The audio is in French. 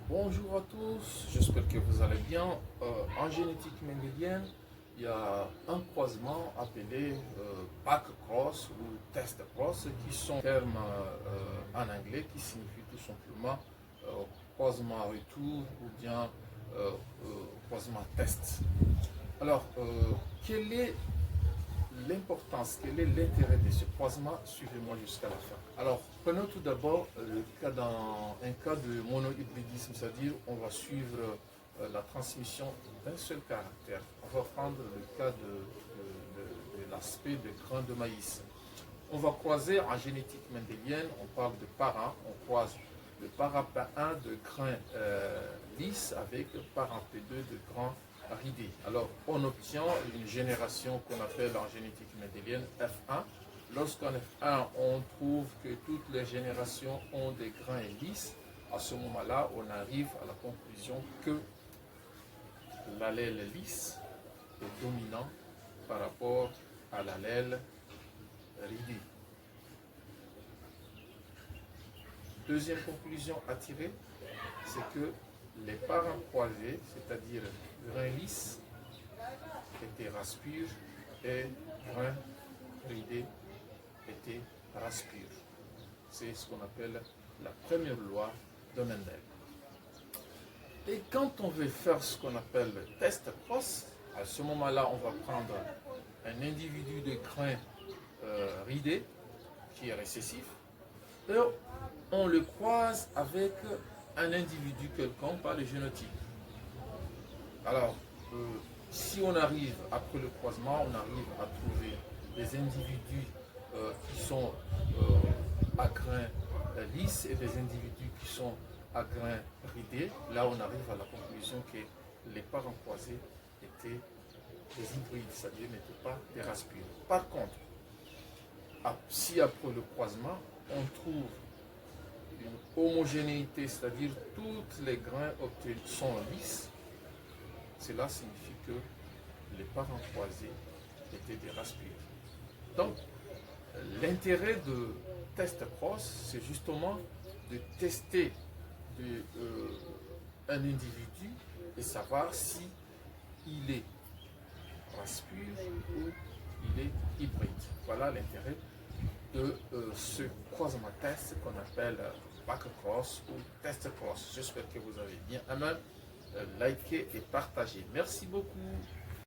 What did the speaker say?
Bonjour à tous, j'espère que vous allez bien. En génétique mendélienne, il y a un croisement appelé back cross ou test cross, qui sont termes en anglais qui signifient tout simplement croisement retour ou bien croisement test. Alors, quelle est l'importance, quel est l'intérêt de ce croisement? Suivez-moi jusqu'à la fin. Alors, prenons tout d'abord un cas de monohybridisme, c'est-à-dire on va suivre la transmission d'un seul caractère. On va prendre le cas de l'aspect de grain de maïs. On va croiser en génétique mendélienne, on parle de parent, on croise le parent P1 de grain lisse avec le parent P2 de grain ridé. Alors, on obtient une génération qu'on appelle en génétique mendélienne F1. Lorsqu'en F1, on trouve que toutes les générations ont des grains lisses, à ce moment-là, on arrive à la conclusion que l'allèle lisse est dominant par rapport à l'allèle ridé. Deuxième conclusion à tirer, c'est que les parents croisés, c'est-à-dire grain lisse, étaient race pure et grain ridé était race pure. C'est ce qu'on appelle la première loi de Mendel. Et quand on veut faire ce qu'on appelle le test cross, à ce moment-là, on va prendre un individu de grain ridé qui est récessif et on le croise avec un individu quelconque par le génotype. Alors, si on arrive, après le croisement, on arrive à trouver des individus qui sont à grains lisses et des individus qui sont à grains ridés, là on arrive à la conclusion que les parents croisés étaient des hybrides, c'est-à-dire n'étaient pas des races pures. Par contre, si après le croisement, on trouve une homogénéité, c'est-à-dire tous les grains obtenus sont lisses, cela signifie que les parents croisés étaient des races pures. Donc, l'intérêt de test cross, c'est justement de tester un individu et savoir si il est race pure ou il est hybride. Voilà l'intérêt de ce croisement test qu'on appelle back cross ou test cross. J'espère que vous avez bien aimé, liker et partager. Merci beaucoup.